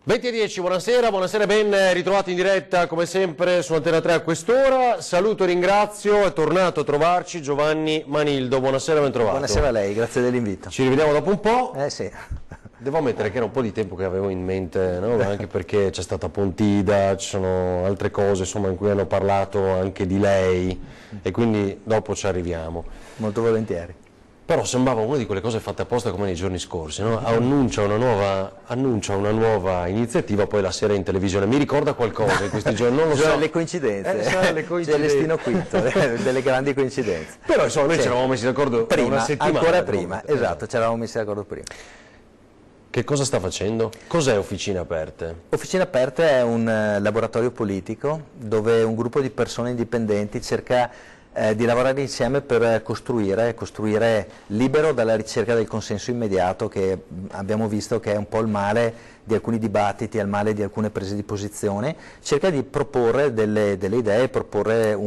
20:10, buonasera, ben ritrovati in diretta come sempre su Antena 3 a quest'ora. Saluto e ringrazio, è tornato a trovarci Giovanni Manildo, buonasera, ben trovato. Buonasera a lei, grazie dell'invito. Ci rivediamo dopo un po'. Sì. Devo ammettere che era un po' di tempo che avevo in mente, no? Anche perché c'è stata Pontida, ci sono altre cose insomma, in cui hanno parlato anche di lei e quindi dopo ci arriviamo. Molto volentieri. Però sembrava una di quelle cose fatte apposta come nei giorni scorsi, no? Annuncia una nuova iniziativa, poi la sera in televisione. Mi ricorda qualcosa in questi giorni? Non lo so. Le coincidenze, le coincidenze. C'è l'estino quinto, delle grandi coincidenze. Però insomma noi ci eravamo messi d'accordo prima, una settimana. Ancora prima, esatto, ci eravamo messi d'accordo prima. Che cosa sta facendo? Cos'è Officine Aperte? Officine Aperte è un laboratorio politico dove un gruppo di persone indipendenti cerca di lavorare insieme per costruire libero dalla ricerca del consenso immediato, che abbiamo visto che è un po' il male di alcuni dibattiti, è il male di alcune prese di posizione. Cerca di proporre delle idee, proporre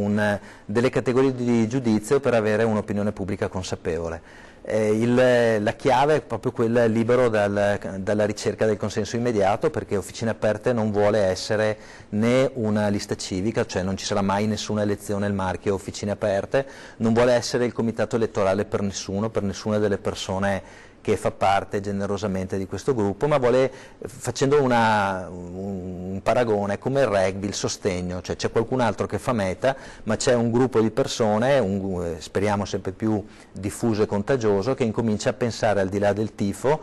delle categorie di giudizio per avere un'opinione pubblica consapevole. La chiave è proprio quella libero dalla ricerca del consenso immediato, perché Officine Aperte non vuole essere né una lista civica, cioè non ci sarà mai nessuna elezione il marchio Officine Aperte, non vuole essere il comitato elettorale per nessuna delle persone che fa parte generosamente di questo gruppo, ma vuole, facendo un paragone, come il rugby, il sostegno, cioè c'è qualcun altro che fa meta, ma c'è un gruppo di persone, speriamo sempre più diffuso e contagioso, che incomincia a pensare al di là del tifo,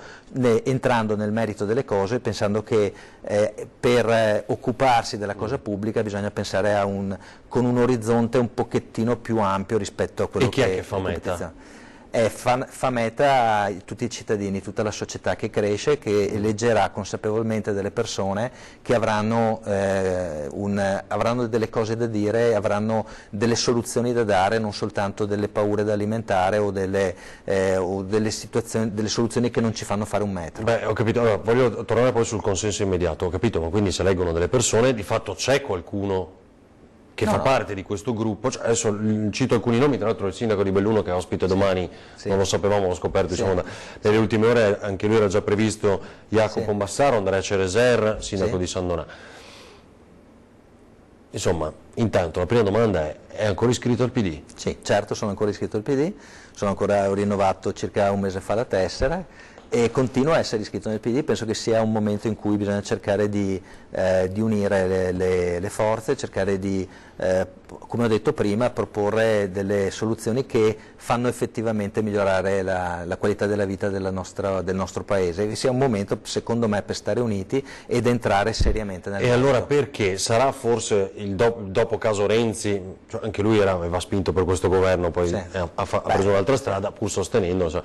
entrando nel merito delle cose, pensando che per occuparsi della cosa pubblica bisogna pensare con un orizzonte un pochettino più ampio rispetto a quello che è. E chi è che fa meta? Fa meta tutti i cittadini, tutta la società che cresce, che eleggerà consapevolmente delle persone che avranno delle cose da dire, avranno delle soluzioni da dare, non soltanto delle paure da alimentare o delle soluzioni che non ci fanno fare un metro. Beh, ho capito, allora, voglio tornare poi sul consenso immediato, ho capito, ma quindi se leggono delle persone, di fatto c'è qualcuno che fa parte di questo gruppo, cioè, adesso cito alcuni nomi, tra l'altro il sindaco di Belluno che è ospite domani, non lo sapevamo, l'ho scoperto nelle ultime ore, anche lui era già previsto, Jacopo Massaro, Andrea Cereser, sindaco di San Donà. Insomma, intanto la prima domanda è ancora iscritto al PD? Sì, certo, sono ancora iscritto al PD, ho rinnovato circa un mese fa la tessera e continuo a essere iscritto nel PD. Penso che sia un momento in cui bisogna cercare di unire le forze, cercare di, come ho detto prima, proporre delle soluzioni che fanno effettivamente migliorare la qualità della vita del nostro Paese, che sia un momento secondo me per stare uniti ed entrare seriamente nel merito. Allora perché? Sarà forse il dopo caso Renzi, cioè anche lui aveva spinto per questo governo, poi ha preso un'altra strada pur sostenendo,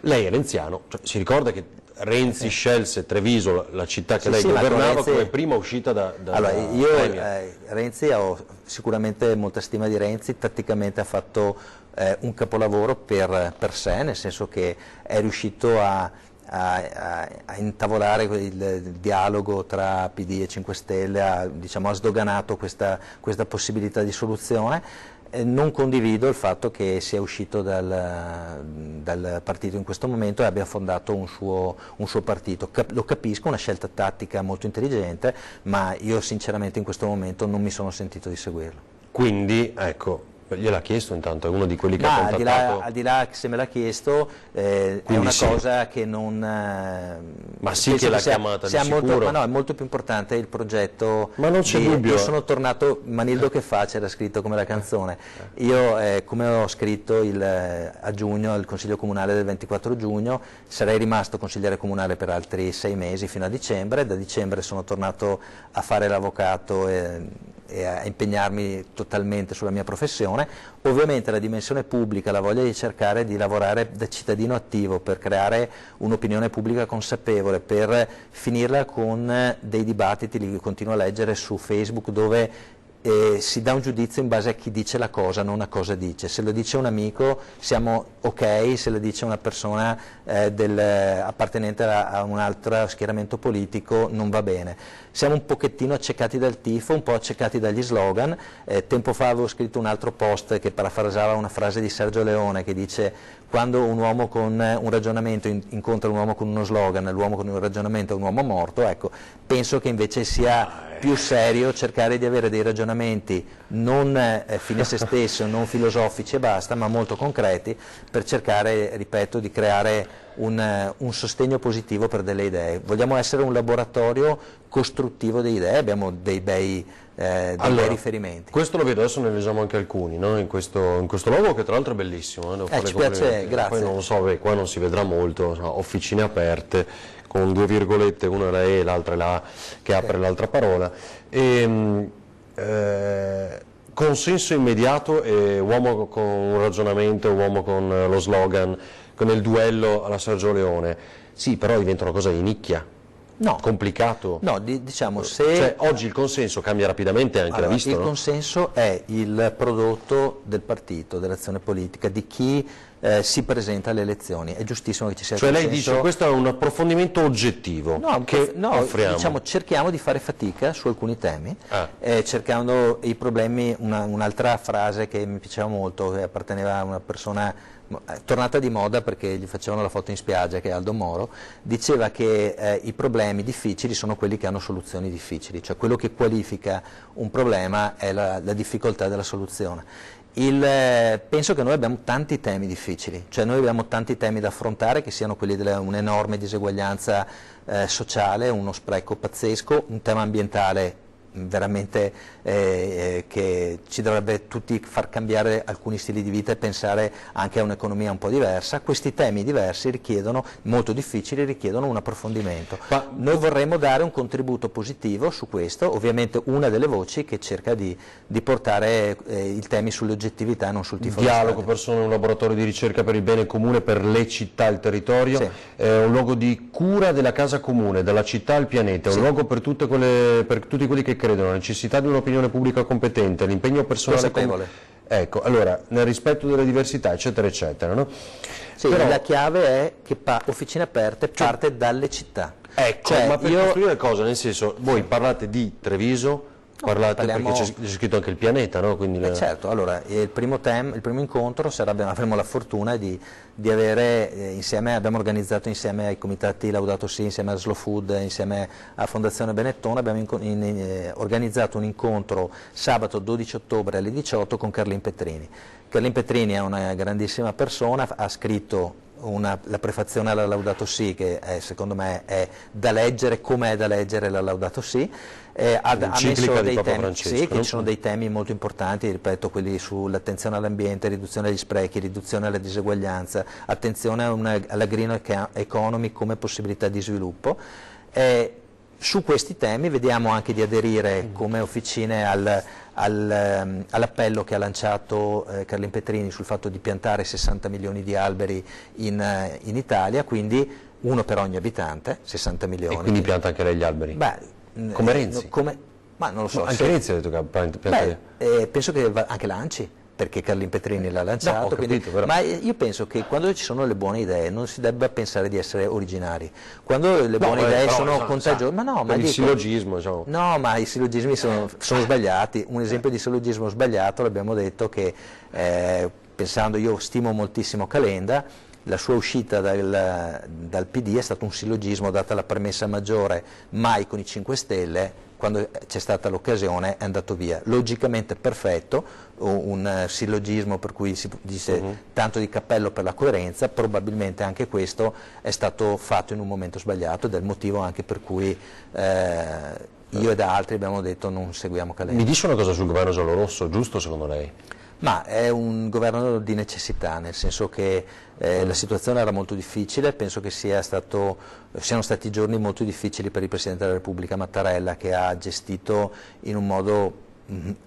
lei è renziano, cioè, si ricorda che Renzi scelse Treviso, la città che lei governava, come prima uscita da allora, io Renzi ho sicuramente molta stima di Renzi, tatticamente ha fatto un capolavoro per sé, nel senso che è riuscito a intavolare il dialogo tra PD e 5 Stelle, ha sdoganato questa possibilità di soluzione. Non condivido il fatto che sia uscito dal partito in questo momento e abbia fondato un suo partito. Lo capisco, una scelta tattica molto intelligente, ma io sinceramente in questo momento non mi sono sentito di seguirlo. Quindi, ecco, gliel'ha chiesto intanto, è uno di quelli che ha contattato? Al di là se me l'ha chiesto, è una cosa che non... Ma sì che l'ha chiamata, di sicuro? Ma no, è molto più importante il progetto. Ma non c'è dubbio. Io sono tornato, Manildo che fa, c'era scritto come la canzone. Io, come ho scritto a giugno, al Consiglio Comunale del 24 giugno, sarei rimasto consigliere comunale per altri 6 mesi fino a dicembre. Da dicembre sono tornato a fare l'avvocato e a impegnarmi totalmente sulla mia professione. Ovviamente la dimensione pubblica, la voglia di cercare di lavorare da cittadino attivo per creare un'opinione pubblica consapevole, per finirla con dei dibattiti, li continuo a leggere su Facebook, dove si dà un giudizio in base a chi dice la cosa, non a cosa dice. Se lo dice un amico siamo ok, se lo dice una persona appartenente a un altro schieramento politico non va bene. Siamo un pochettino accecati dal tifo, un po' accecati dagli slogan. Tempo fa avevo scritto un altro post che parafrasava una frase di Sergio Leone che dice: quando un uomo con un ragionamento incontra un uomo con uno slogan, l'uomo con un ragionamento è un uomo morto. Ecco, penso che invece sia più serio cercare di avere dei ragionamenti non fine a se stesso, non filosofici e basta, ma molto concreti, per cercare, ripeto, di creare un sostegno positivo per delle idee. Vogliamo essere un laboratorio costruttivo di idee, abbiamo dei bei riferimenti. Questo lo vedo, adesso ne leggiamo anche alcuni, no? in questo logo che tra l'altro è bellissimo. Ci piace, grazie. Poi non lo so, qua non si vedrà molto, no? Officine aperte, con 2 virgolette, una è la E, l'altra è la A, che apre l'altra parola. Consenso immediato e uomo con un ragionamento, uomo con lo slogan, con il duello alla Sergio Leone. Sì, però diventa una cosa di nicchia. No. Complicato. No, diciamo se... Cioè, oggi il consenso cambia rapidamente, anche allora, l'ha visto, il no? consenso è il prodotto del partito, dell'azione politica, di chi si presenta alle elezioni. È giustissimo che ci sia il Cioè consenso. lei dice questo è un approfondimento oggettivo che offriamo. Diciamo, cerchiamo di fare fatica su alcuni temi, cercando i problemi. Un'altra frase che mi piaceva molto, che apparteneva a una persona tornata di moda perché gli facevano la foto in spiaggia, che è Aldo Moro, diceva che i problemi difficili sono quelli che hanno soluzioni difficili, cioè quello che qualifica un problema è la difficoltà della soluzione. Penso che noi abbiamo tanti temi difficili, cioè noi abbiamo tanti temi da affrontare, che siano quelli di un'enorme diseguaglianza sociale, uno spreco pazzesco, un tema ambientale veramente che ci dovrebbe tutti far cambiare alcuni stili di vita e pensare anche a un'economia un po' diversa. Questi temi diversi molto difficili, richiedono un approfondimento. Ma noi vorremmo dare un contributo positivo su questo, ovviamente una delle voci che cerca di portare i temi sull'oggettività e non sul tifo. Dialogo, persone, un laboratorio di ricerca per il bene comune, per le città e il territorio, sì. Un luogo di cura della casa comune, dalla città al pianeta, sì. Un luogo per tutti quelli che credono alla necessità di un'opinione pubblica competente, l'impegno personale ecco, allora, nel rispetto delle diversità, eccetera, eccetera, no? Sì, però la chiave è che Officine Aperte parte dalle città. Ecco, cioè, ma per costruire cosa? Nel senso, voi parlate di Treviso, perché c'è scritto anche il pianeta, no? Quindi certo, allora il primo incontro avremo la fortuna di avere abbiamo organizzato insieme ai comitati Laudato Si, insieme a Slow Food, insieme a Fondazione Benetton, abbiamo organizzato un incontro sabato 12 ottobre alle 18 con Carlin Petrini. Carlin Petrini è una grandissima persona, ha scritto la prefazione alla Laudato Si, che secondo me è da leggere come è da leggere la Laudato Si. Ha messo dei temi, sì, che ci sono dei temi molto importanti, ripeto, quelli sull'attenzione all'ambiente, riduzione degli sprechi, riduzione alla diseguaglianza, attenzione alla green economy come possibilità di sviluppo. Su questi temi vediamo anche di aderire come Officine all'appello che ha lanciato Carlin Petrini sul fatto di piantare 60 milioni di alberi in Italia, quindi uno per ogni abitante, 60 milioni. E quindi pianta anche lei gli alberi? Beh, come Renzi? Ma non lo so. Anche Renzi ha detto che pianta. Penso che anche Lanci, perché Carlin Petrini l'ha lanciato. No, capito, ma io penso che quando ci sono le buone idee non si debba pensare di essere originari. Quando le buone idee sono contagiose, il sillogismo, diciamo. No, ma i sillogismi sono sbagliati. Un esempio di sillogismo sbagliato l'abbiamo detto che pensando, io stimo moltissimo Calenda, la sua uscita dal PD è stato un sillogismo, data la premessa maggiore, mai con i 5 Stelle, quando c'è stata l'occasione è andato via. Logicamente perfetto, un sillogismo per cui si dice tanto di cappello per la coerenza, probabilmente anche questo è stato fatto in un momento sbagliato ed è il motivo anche per cui io ed altri abbiamo detto non seguiamo Calenda. Mi dice una cosa sul governo giallorosso, giusto secondo lei? Ma è un governo di necessità, nel senso che la situazione era molto difficile, penso che siano stati giorni molto difficili per il Presidente della Repubblica Mattarella, che ha gestito in un modo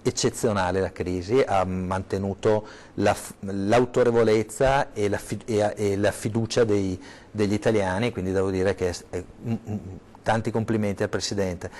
eccezionale la crisi, ha mantenuto l'autorevolezza e la fiducia degli italiani, quindi devo dire che tanti complimenti al Presidente.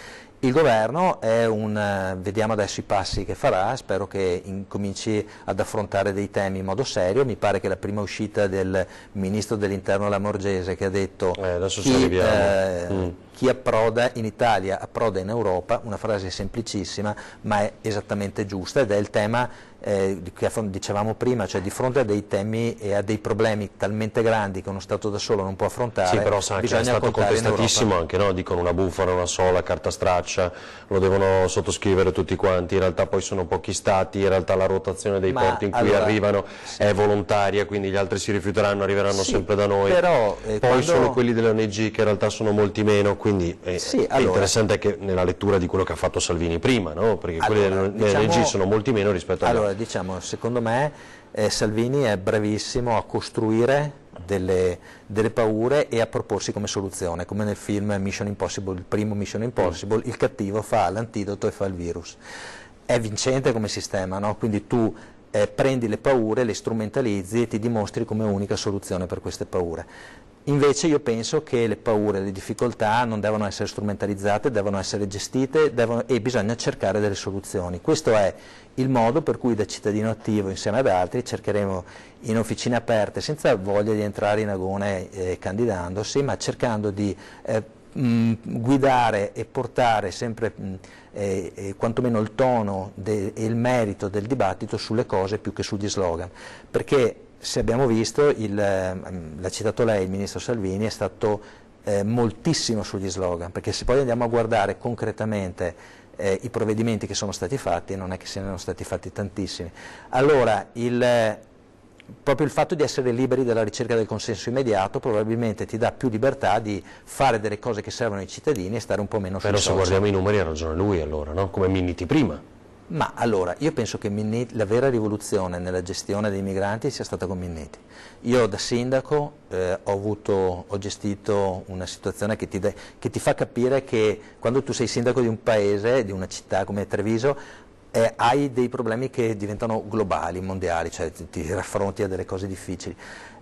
Il governo vediamo adesso i passi che farà, spero che incominci ad affrontare dei temi in modo serio. Mi pare che la prima uscita del Ministro dell'Interno Lamorgese, che ha detto adesso ci arriviamo. chi approda in Italia approda in Europa, una frase semplicissima ma è esattamente giusta, ed è il tema che dicevamo prima, cioè di fronte a dei temi e a dei problemi talmente grandi che uno Stato da solo non può affrontare. Sì, però sa che è stato contestatissimo anche, no? Dicono una bufala, una sola, carta straccia, lo devono sottoscrivere tutti quanti, in realtà poi sono pochi Stati, in realtà la rotazione dei porti in cui arrivano è volontaria, quindi gli altri si rifiuteranno, arriveranno sempre da noi, però, poi sono quelli delle ONG che in realtà sono molti meno, quindi è interessante che nella lettura di quello che ha fatto Salvini prima, no? Perché quelli delle ONG sono molti meno rispetto agli altri. Diciamo, secondo me Salvini è bravissimo a costruire delle paure e a proporsi come soluzione, come nel film Mission Impossible, il primo Mission Impossible, il cattivo fa l'antidoto e fa il virus. È vincente come sistema, no? Quindi tu prendi le paure, le strumentalizzi e ti dimostri come unica soluzione per queste paure. Invece io penso che le paure, le difficoltà non devono essere strumentalizzate, devono essere gestite e bisogna cercare delle soluzioni. Questo è il modo per cui da cittadino attivo insieme ad altri cercheremo in officine aperte, senza voglia di entrare in agone candidandosi, ma cercando di guidare e portare sempre quantomeno il tono e il merito del dibattito sulle cose più che sugli slogan, perché se abbiamo visto, l'ha citato lei, il Ministro Salvini, è stato moltissimo sugli slogan, perché se poi andiamo a guardare concretamente i provvedimenti che sono stati fatti, non è che se ne sono stati fatti tantissimi. Allora, proprio il fatto di essere liberi dalla ricerca del consenso immediato probabilmente ti dà più libertà di fare delle cose che servono ai cittadini e stare un po' meno sui social. Però se guardiamo i numeri ha ragione lui allora, no? Come Minniti prima. Ma allora, io penso che la vera rivoluzione nella gestione dei migranti sia stata con Minniti. Io da sindaco ho gestito una situazione che ti fa capire che quando tu sei sindaco di un paese, di una città come Treviso, hai dei problemi che diventano globali, mondiali, cioè ti raffronti a delle cose difficili.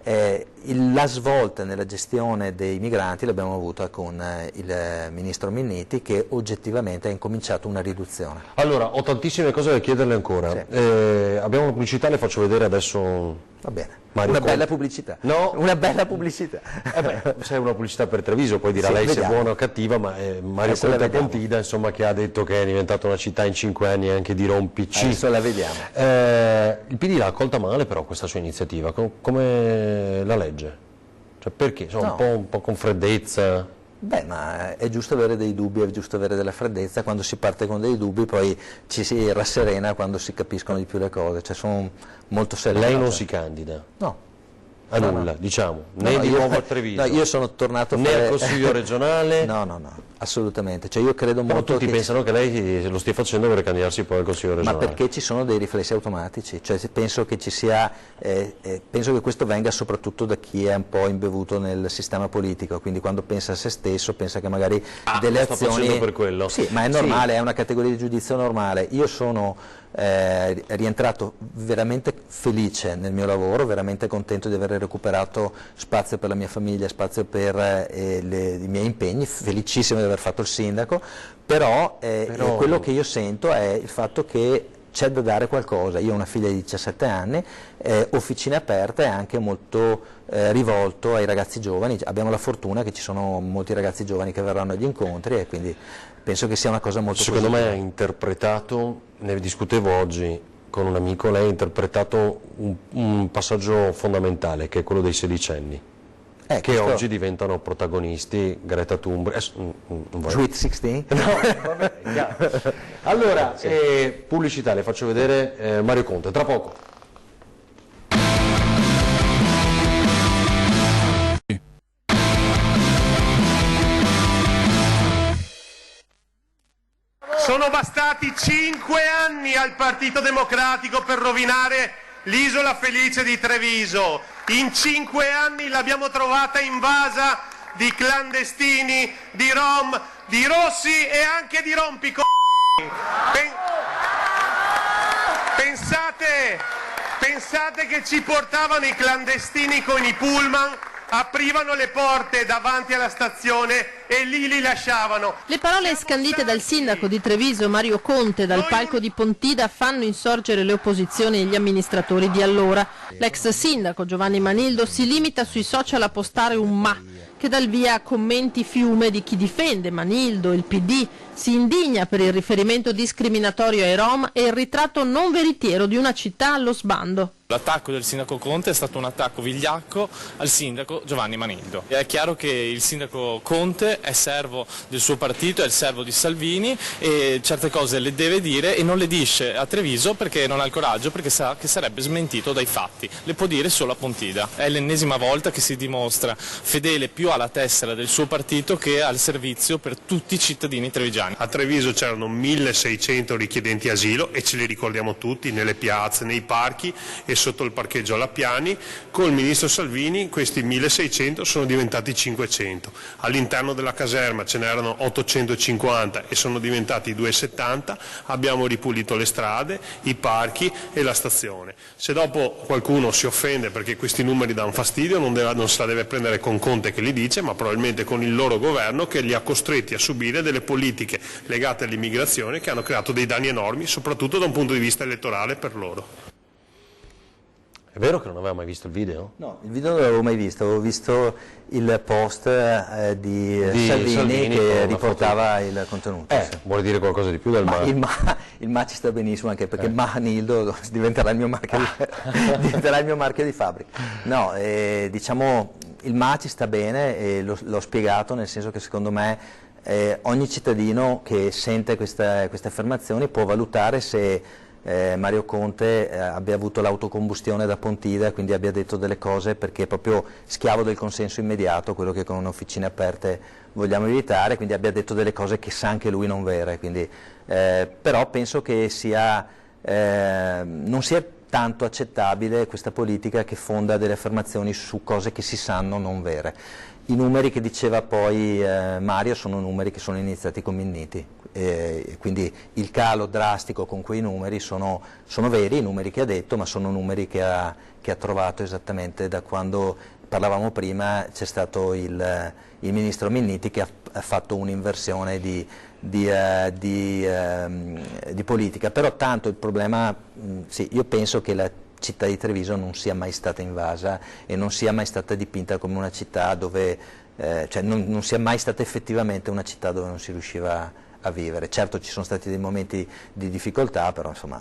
La svolta nella gestione dei migranti l'abbiamo avuta con il Ministro Minniti, che oggettivamente ha incominciato una riduzione. Allora, ho tantissime cose da chiederle ancora. Sì. Abbiamo una pubblicità, le faccio vedere adesso. Va bene. Mario Conte. Bella pubblicità. No. Una bella pubblicità. Se è una pubblicità per Treviso, poi dirà lei se è buona o cattiva, ma Mario Conte a Pontida, insomma, che ha detto che è diventata una città in 5 anni anche di rompici. Adesso la vediamo. Il PD l'ha accolta male però questa sua iniziativa, come la legge? Cioè, perché? Insomma, un po' con freddezza? Beh, ma è giusto avere dei dubbi, è giusto avere della freddezza, quando si parte con dei dubbi poi ci si rasserena quando si capiscono di più le cose, cioè sono molto sereno. Lei non si candida? No. A nulla, diciamo, né di nuovo a Treviso, no, io sono tornato né al Consiglio regionale? No, assolutamente, cioè io credo però molto tutti pensano che lei lo stia facendo per candidarsi poi al Consiglio regionale. Ma perché ci sono dei riflessi automatici, cioè penso che ci sia, penso che questo venga soprattutto da chi è un po' imbevuto nel sistema politico, quindi quando pensa a se stesso pensa che magari delle azioni... sto facendo per quello. Sì, ma è normale, è una categoria di giudizio normale. Io sono rientrato veramente felice nel mio lavoro, veramente contento di aver recuperato spazio per la mia famiglia, spazio per i miei impegni, felicissimo di aver fatto il sindaco, però quello che io sento è il fatto che c'è da dare qualcosa. Io ho una figlia di 17 anni, Officine Aperte è anche molto rivolto ai ragazzi giovani, abbiamo la fortuna che ci sono molti ragazzi giovani che verranno agli incontri e quindi penso che sia una cosa molto positiva. Secondo me ha interpretato, ne discutevo oggi con un amico, lei ha interpretato un passaggio fondamentale che è quello dei sedicenni. Che oggi diventano protagonisti, Greta Thunberg. Sweet 16? No, vabbè, chiaro. Allora, pubblicità, le faccio vedere Mario Conte, tra poco. Sono bastati 5 anni al Partito Democratico per rovinare l'isola felice di Treviso. In 5 anni l'abbiamo trovata invasa di clandestini, di rom, di rossi e anche di rompicoglioni. Pensate che ci portavano i clandestini con i pullman aprivano le porte davanti alla stazione e lì li lasciavano. Le parole scandite dal sindaco di Treviso, Mario Conte, dal palco di Pontida fanno insorgere le opposizioni e gli amministratori di allora. L'ex sindaco Giovanni Manildo si limita sui social a postare un ma, che dà il via a commenti fiume di chi difende Manildo, il PD, si indigna per il riferimento discriminatorio ai Rom e il ritratto non veritiero di una città allo sbando. L'attacco del sindaco Conte è stato un attacco vigliacco al sindaco Giovanni Manildo. È chiaro che il sindaco Conte è servo del suo partito, è il servo di Salvini e certe cose le deve dire e non le dice a Treviso perché non ha il coraggio, perché sa che sarebbe smentito dai fatti. Le può dire solo a Pontida. È l'ennesima volta che si dimostra fedele più alla tessera del suo partito che al servizio per tutti i cittadini trevigiani. A Treviso c'erano 1600 richiedenti asilo e ce li ricordiamo tutti, nelle piazze, nei parchi e sotto il parcheggio alla Piani. Col ministro Salvini questi 1600 sono diventati 500. All'interno della caserma ce n'erano 850 e sono diventati 270. Abbiamo ripulito le strade, i parchi e la stazione. Se dopo qualcuno si offende perché questi numeri danno fastidio, non se la deve prendere con Conte che li dice, ma probabilmente con il loro governo che li ha costretti a subire delle politiche legate all'immigrazione che hanno creato dei danni enormi, soprattutto da un punto di vista elettorale per loro. È vero che non aveva mai visto il video? No, il video non l'avevo mai visto, avevo visto il post di Salvini che riportava il contenuto. Sì. Vuole dire qualcosa di più del ma? Il ma ci sta benissimo, anche perché Manildo diventerà il mio marchio, diventerà il mio marchio di fabbrica. No, diciamo il ma ci sta bene e l'ho spiegato, nel senso che secondo me ogni cittadino che sente queste affermazioni può valutare se Mario Conte abbia avuto l'autocombustione da Pontida, quindi abbia detto delle cose perché è proprio schiavo del consenso immediato, quello che con officine aperte vogliamo evitare, quindi abbia detto delle cose che sa anche lui non vere, quindi, però penso che non sia tanto accettabile questa politica che fonda delle affermazioni su cose che si sanno non vere. I numeri che diceva poi Mario sono numeri che sono iniziati con Minniti, quindi il calo drastico con quei numeri sono veri, i numeri che ha detto, ma sono numeri che ha trovato esattamente da quando parlavamo prima, c'è stato il ministro Minniti che ha fatto un'inversione di politica, però tanto il problema, sì, io penso che la città di Treviso non sia mai stata invasa e non sia mai stata dipinta come una città dove, cioè non sia mai stata effettivamente una città dove non si riusciva a vivere. Certo ci sono stati dei momenti di difficoltà, però insomma...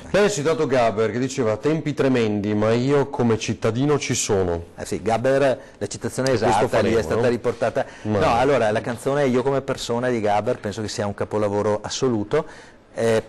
Lei ha citato Gaber che diceva tempi tremendi, ma io come cittadino ci sono. Sì, Gaber, la citazione esatta lì è stata riportata. No, allora la canzone Io come persona di Gaber penso che sia un capolavoro assoluto,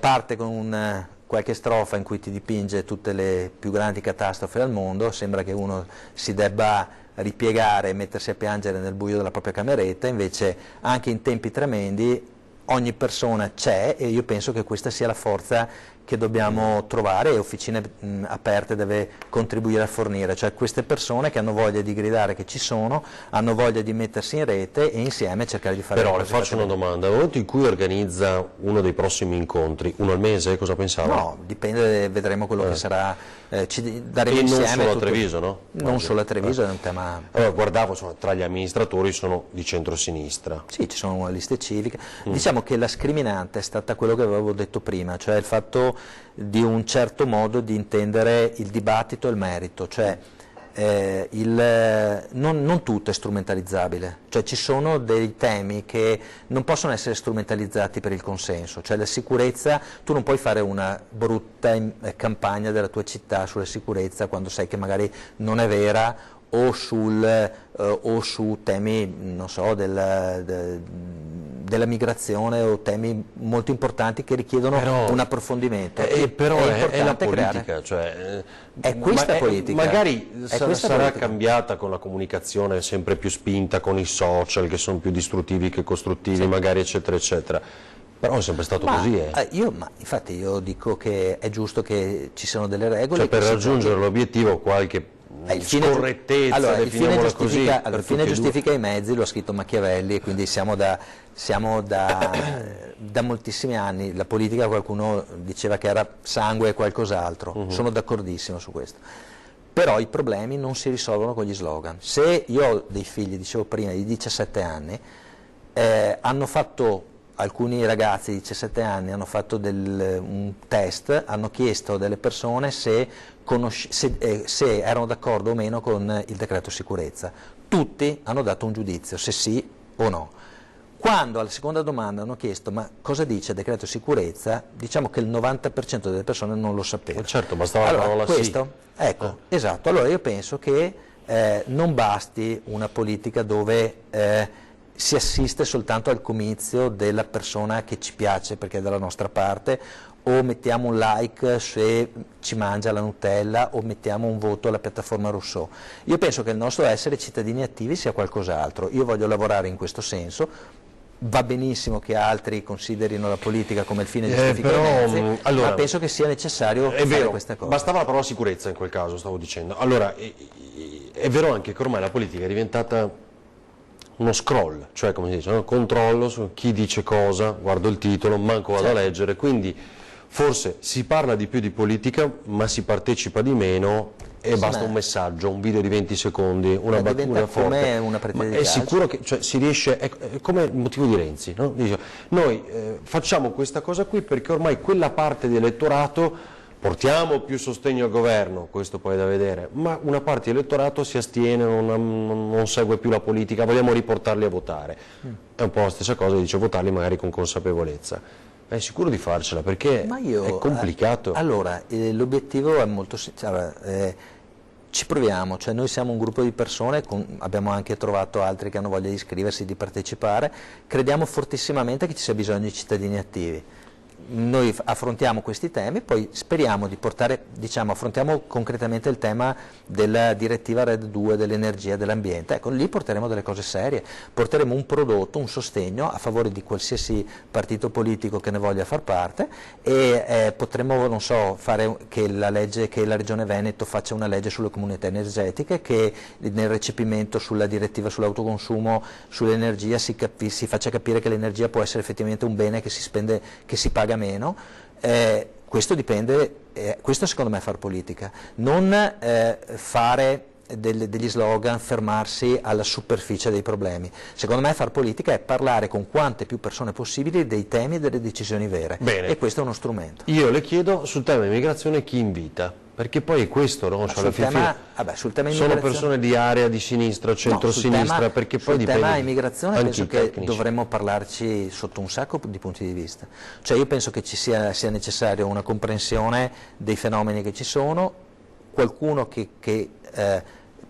parte con qualche strofa in cui ti dipinge tutte le più grandi catastrofi al mondo, sembra che uno si debba ripiegare e mettersi a piangere nel buio della propria cameretta, invece anche in tempi tremendi ogni persona c'è e io penso che questa sia la forza che dobbiamo trovare e Officine Aperte deve contribuire a fornire, cioè queste persone che hanno voglia di gridare che ci sono, hanno voglia di mettersi in rete e insieme cercare di fare... Però le faccio una domanda, nel momento in cui organizza uno dei prossimi incontri, uno al mese, cosa pensava? No, dipende, vedremo quello che sarà, daremo e insieme... non solo a Treviso, no? Non solo a Treviso, è un tema... Allora, guardavo, insomma, tra gli amministratori sono di centrosinistra. Sì, ci sono liste civiche. Diciamo che la scriminante è stata quello che avevo detto prima, cioè il fatto di un certo modo di intendere il dibattito e il merito, cioè non tutto è strumentalizzabile, cioè ci sono dei temi che non possono essere strumentalizzati per il consenso, cioè la sicurezza, tu non puoi fare una brutta campagna della tua città sulla sicurezza quando sai che magari non è vera, o su temi, non so, della migrazione o temi molto importanti che richiedono un approfondimento. Però è la politica, cioè, è questa politica. Magari sarà cambiata con la comunicazione sempre più spinta, con i social che sono più distruttivi che costruttivi, sì, magari eccetera eccetera. Però è sempre stato così. Infatti io dico che è giusto che ci siano delle regole. Cioè per raggiungere l'obiettivo qualche scorrettezza, allora, il fine così. Il fine giustifica i mezzi, lo ha scritto Machiavelli, e quindi siamo da moltissimi anni, la politica qualcuno diceva che era sangue e qualcos'altro, sono d'accordissimo su questo. però i problemi non si risolvono con gli slogan. Se io ho dei figli, dicevo prima, di 17 anni, alcuni ragazzi di 17 anni hanno fatto un test, hanno chiesto a delle persone se erano d'accordo o meno con il decreto sicurezza. Tutti hanno dato un giudizio, se sì o no. Quando alla seconda domanda hanno chiesto ma cosa dice il decreto sicurezza, diciamo che il 90% delle persone non lo sapeva. Certo, bastava la parola questo, sì. Ecco, esatto, allora io penso che non basti una politica dove si assiste soltanto al comizio della persona che ci piace perché è dalla nostra parte, o mettiamo un like se ci mangia la Nutella, o mettiamo un voto alla piattaforma Rousseau. Io penso che il nostro essere cittadini attivi sia qualcos'altro. Io voglio lavorare in questo senso. Va benissimo che altri considerino la politica come il fine giustifica i mezzi, allora, ma penso che sia necessario fare queste cose. Bastava la parola sicurezza in quel caso, stavo dicendo. Allora, è vero anche che ormai la politica è diventata uno scroll, cioè come si dice, no? Controllo su chi dice cosa, guardo il titolo, manco vado a leggere, quindi forse si parla di più di politica ma si partecipa di meno e basta un messaggio, un video di 20 secondi, una battuta forte. Una partita di è calcio. sicuro che si riesce, è come il motivo di Renzi, no? Dice, noi facciamo questa cosa qui perché ormai quella parte di elettorato portiamo più sostegno al governo, questo poi è da vedere, ma una parte di elettorato si astiene, non segue più la politica, vogliamo riportarli a votare. È un po' la stessa cosa, dice votarli magari con consapevolezza. È sicuro di farcela perché è complicato. Allora, l'obiettivo è molto semplice. Ci proviamo, cioè noi siamo un gruppo di persone, abbiamo anche trovato altri che hanno voglia di iscriversi, di partecipare, crediamo fortissimamente che ci sia bisogno di cittadini attivi. Noi affrontiamo questi temi, poi speriamo di portare, affrontiamo concretamente il tema della direttiva RED 2 dell'energia e dell'ambiente. Ecco, lì porteremo delle cose serie, porteremo un prodotto, un sostegno a favore di qualsiasi partito politico che ne voglia far parte e potremo, non so, fare che la Regione Veneto faccia una legge sulle comunità energetiche, che nel recepimento sulla direttiva sull'autoconsumo, sull'energia si faccia capire che l'energia può essere effettivamente un bene che si spende, che si paga meno. Questo dipende, questo secondo me è far politica, non fare degli slogan, fermarsi alla superficie dei problemi. Secondo me far politica è parlare con quante più persone possibili dei temi e delle decisioni vere. Bene. E questo è uno strumento. Io le chiedo sul tema immigrazione chi invita? Perché poi è questo, no? Cioè, sul tema sono persone di area, di sinistra, centro-sinistra, perché poi dipende. Sul tema immigrazione penso che dovremmo parlarci sotto un sacco di punti di vista. Cioè io penso che sia necessario una comprensione dei fenomeni che ci sono, qualcuno che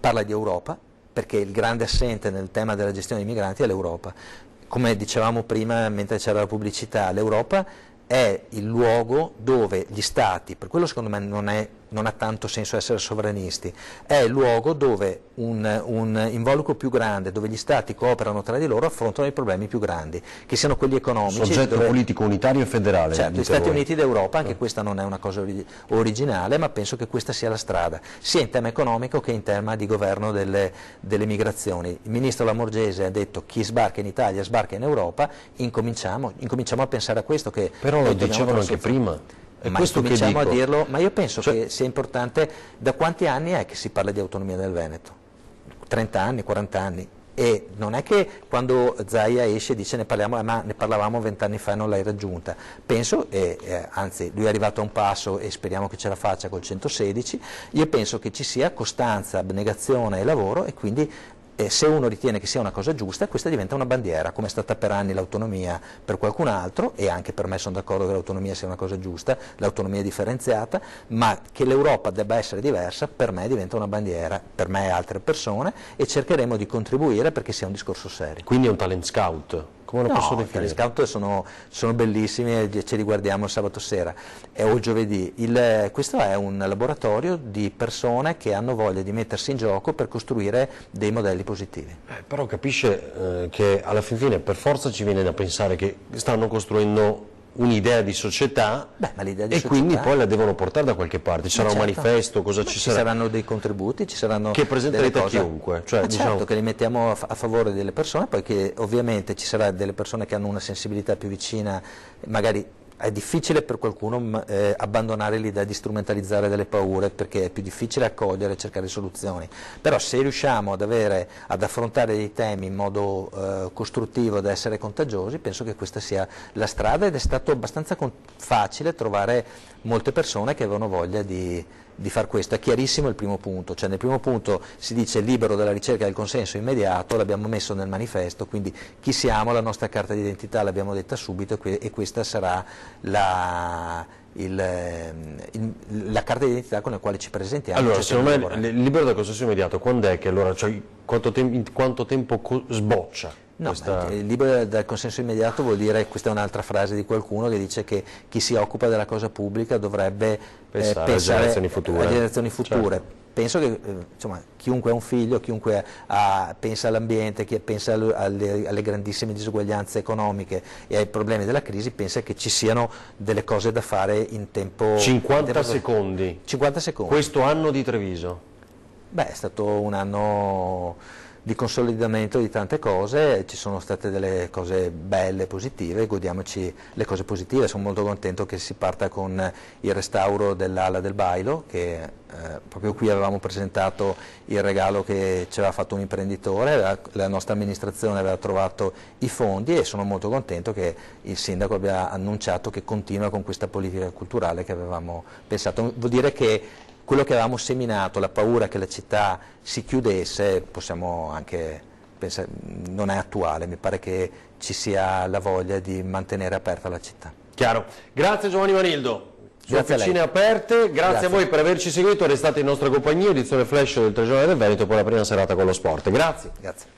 parla di Europa, perché il grande assente nel tema della gestione dei migranti è l'Europa. Come dicevamo prima mentre c'era la pubblicità, l'Europa è il luogo dove gli Stati, per quello secondo me non ha tanto senso essere sovranisti, è il luogo dove un involucro più grande, dove gli Stati cooperano tra di loro, affrontano i problemi più grandi, che siano quelli economici. Soggetto politico unitario e federale. Certo, gli Stati Uniti d'Europa, anche questa non è una cosa originale, ma penso che questa sia la strada, sia in tema economico che in tema di governo delle migrazioni. Il ministro Lamorgese ha detto chi sbarca in Italia sbarca in Europa, incominciamo a pensare a questo. Che però lo dicevano anche prima. È ma questo cominciamo a dirlo, ma io penso che sia importante. Da quanti anni è che si parla di autonomia del Veneto? 30 anni, 40 anni? E non è che quando Zaia esce e dice ne parlavamo 20 anni fa e non l'hai raggiunta. Penso, anzi lui è arrivato a un passo e speriamo che ce la faccia col 116, io penso che ci sia costanza, abnegazione e lavoro, e quindi se uno ritiene che sia una cosa giusta, questa diventa una bandiera, come è stata per anni l'autonomia per qualcun altro, e anche per me sono d'accordo che l'autonomia sia una cosa giusta, l'autonomia differenziata, ma che l'Europa debba essere diversa, per me diventa una bandiera, per me e altre persone, e cercheremo di contribuire perché sia un discorso serio. Quindi è un talent scout? Come lo posso definire? I talent scout sono bellissimi e ce li guardiamo il sabato sera o il giovedì. Questo è un laboratorio di persone che hanno voglia di mettersi in gioco per costruire dei modelli positivi. Però capisce che alla fine per forza ci viene da pensare che stanno costruendo un'idea di società, quindi poi la devono portare da qualche parte. Ci sarà un manifesto, cosa ci sarà? Ci saranno dei contributi, ci saranno che presenterete a chiunque. Cioè, certo, che li mettiamo a favore delle persone, poi che ovviamente ci saranno delle persone che hanno una sensibilità più vicina, magari è difficile per qualcuno abbandonare l'idea di strumentalizzare delle paure, perché è più difficile accogliere e cercare soluzioni, però se riusciamo ad affrontare dei temi in modo costruttivo, ad essere contagiosi, penso che questa sia la strada, ed è stato abbastanza facile trovare molte persone che avevano voglia di far questo. È chiarissimo il primo punto, cioè nel primo punto si dice libero dalla ricerca del consenso immediato, l'abbiamo messo nel manifesto, quindi chi siamo, la nostra carta d'identità l'abbiamo detta subito, e questa sarà la carta d'identità con la quale ci presentiamo. Allora, secondo me libero dal consenso immediato, quando è che allora, cioè, in quanto tempo sboccia? No, libero dal consenso immediato vuol dire, questa è un'altra frase di qualcuno che dice che chi si occupa della cosa pubblica dovrebbe pensare alle generazioni future. Certo. Penso che insomma, chiunque ha un figlio, chiunque pensa all'ambiente, chi pensa alle grandissime disuguaglianze economiche e ai problemi della crisi, pensa che ci siano delle cose da fare in tempo... 50 secondi. 50 secondi. Questo anno di Treviso? Beh, è stato un anno di consolidamento di tante cose, ci sono state delle cose belle, positive, godiamoci le cose positive. Sono molto contento che si parta con il restauro dell'ala del Bailo, che proprio qui avevamo presentato il regalo che ci aveva fatto un imprenditore, la nostra amministrazione aveva trovato i fondi, e sono molto contento che il sindaco abbia annunciato che continua con questa politica culturale che avevamo pensato. Vuol dire che quello che avevamo seminato, la paura che la città si chiudesse, possiamo anche pensare, non è attuale, mi pare che ci sia la voglia di mantenere aperta la città. Chiaro. Grazie Giovanni Manildo. Su Officine Aperte, grazie a voi per averci seguito, restate in nostra compagnia, edizione flash del 3 giorni del Veneto, poi la prima serata con lo sport. Grazie. Grazie.